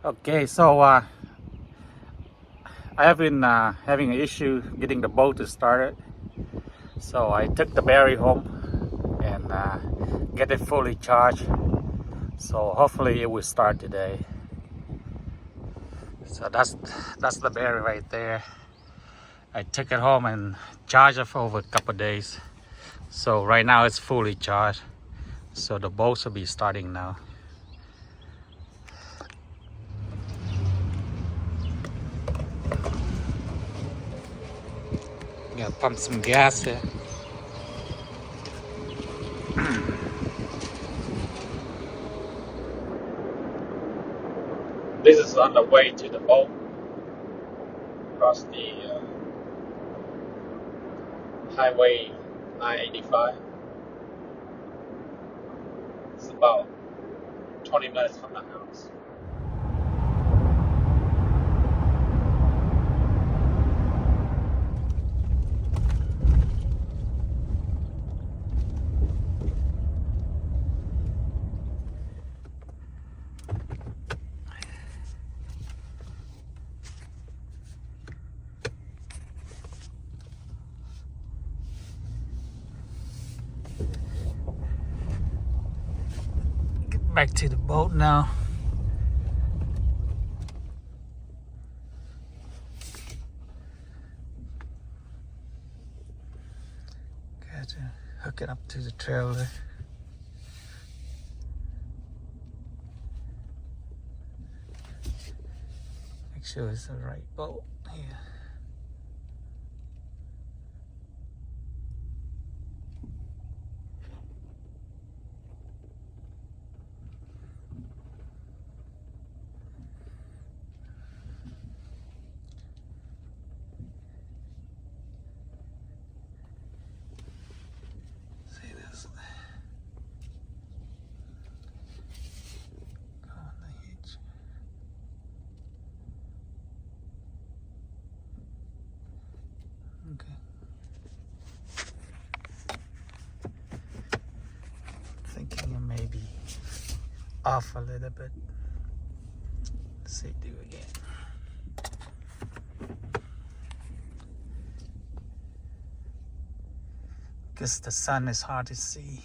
Okay, so I have been having an issue getting the boat to start it. So I took the battery home and get it fully charged. So hopefully it will start today. So that's the battery right there. I took it home and charged it for over a couple of days. So right now it's fully charged. So the boat will be starting now. Gotta pump some gas here. This is on the way to the boat across the highway 985. It's about 20 minutes from the house. Get back to the boat now. Got to hook it up to the trailer. Make sure it's the right boat here. See this? Go on the hitch. Okay. Thinking it may be off a little bit. Let's see, do again. Guess the sun is hard to see.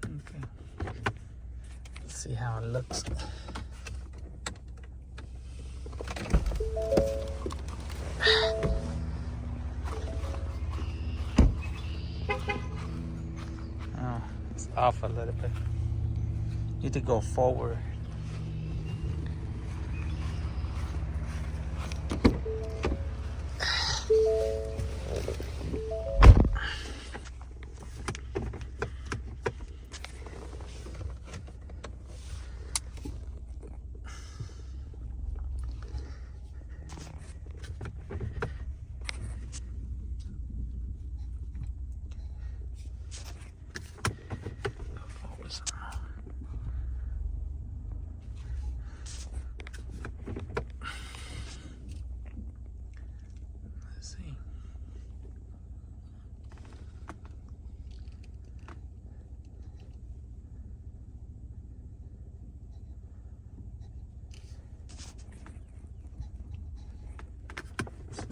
Okay. Let's see how it looks. Oh, it's off a little bit. Need to go forward. Let's see.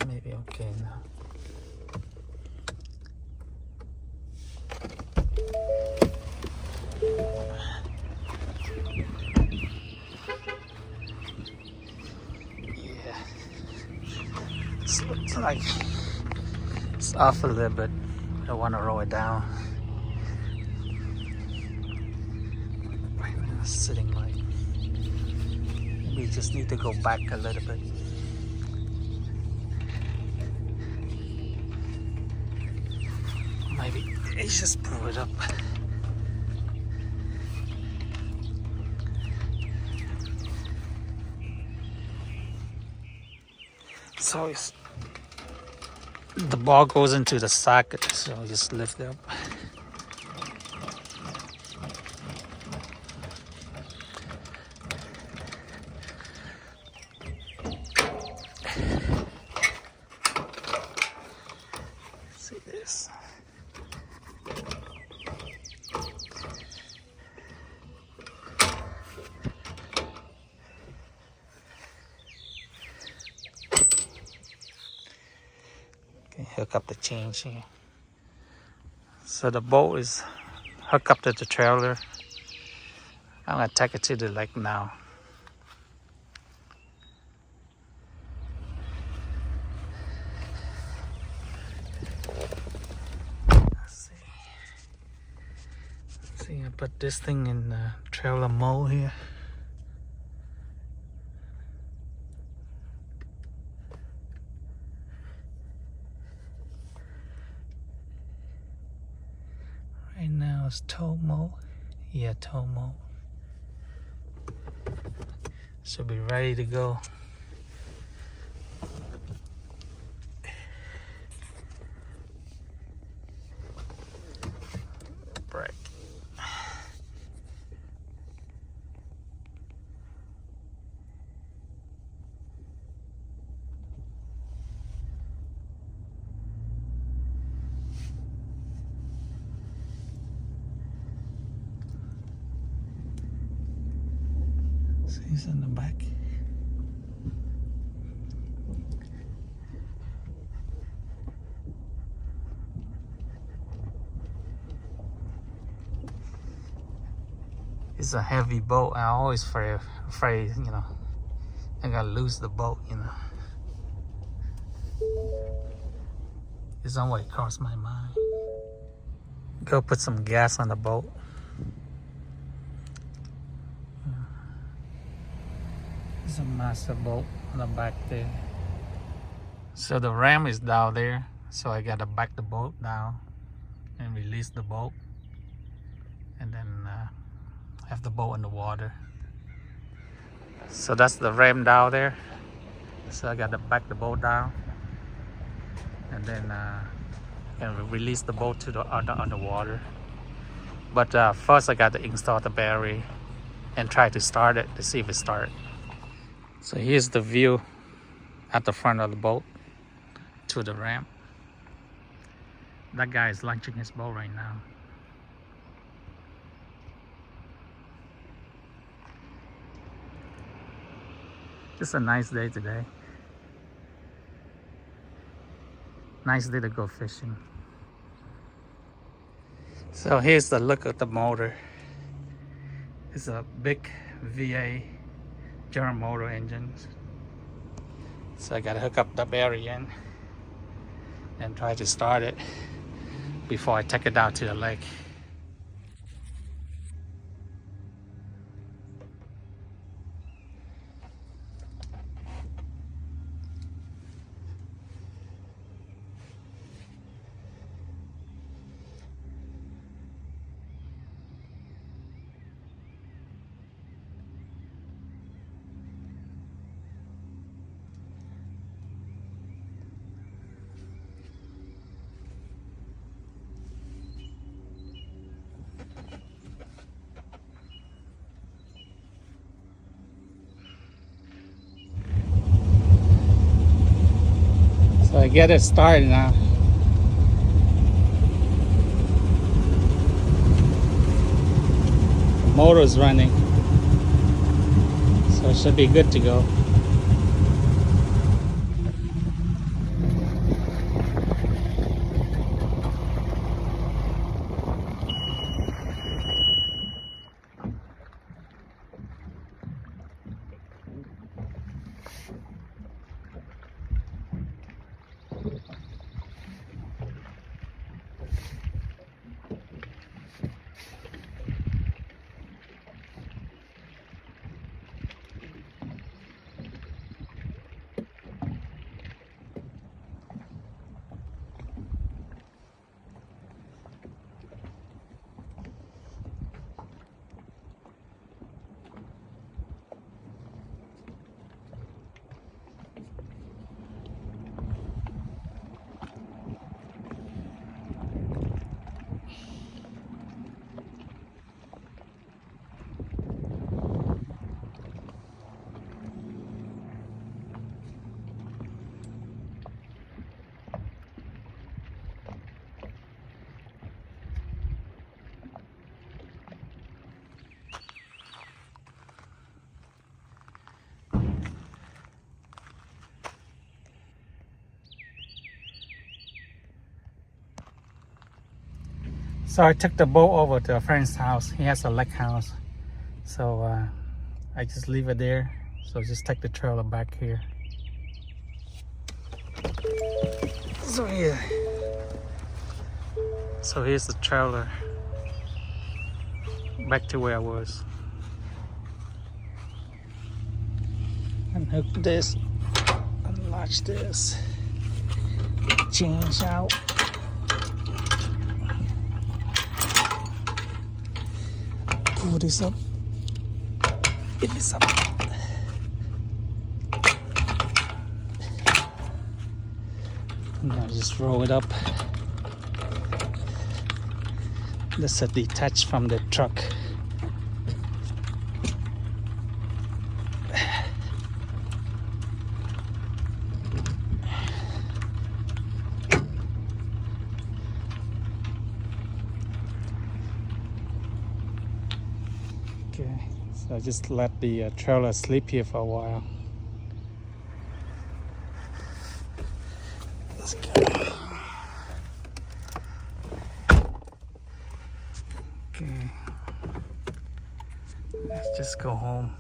Maybe okay now. Yeah. Looks like it's off a little bit. I don't want to roll it down. Right now it's sitting like. We just need to go back a little bit. Maybe it's just pull it up. So it's, the ball goes into the socket, so just lift it up. hook up the chains here. So the boat is hooked up to the trailer. I'm gonna take it to the lake now. Let's see, I put this thing in the trailer mode here. Right now it's tow mode. Yeah, tow mode. Should be ready to go. Brake. See, he's in the back. It's a heavy boat. I'm always afraid, you know, I gotta lose the boat, you know. It's always crossed my mind. Go put some gas on the boat. It's a massive boat on the back there. So the ram is down there. So I gotta back the boat down and release the boat. And then have the boat in the water. So that's the ram down there. So I gotta back the boat down. And then and release the boat to the underwater. But first I got to install the battery and try to start it to see if it starts. So here's the view at the front of the boat to the ramp. That guy is launching his boat right now. Just a nice day today. Nice day to go fishing. So here's the look at the motor. It's a big VA General Motor engine. So I gotta hook up the battery in and try to start it before I take it out to the lake. So I get it started now. The motor's running. So it should be good to go. So I took the boat over to a friend's house. He has a lake house. So I just leave it there. So just take the trailer back here. So yeah. So here's the trailer. Back to where I was. Unhook this. Unlatch this. Change out. Pull this up. Get this up. Now just roll it up. This is detached from the truck. Okay, so I just let the trailer sleep here for a while. Let's go. Okay, let's just go home.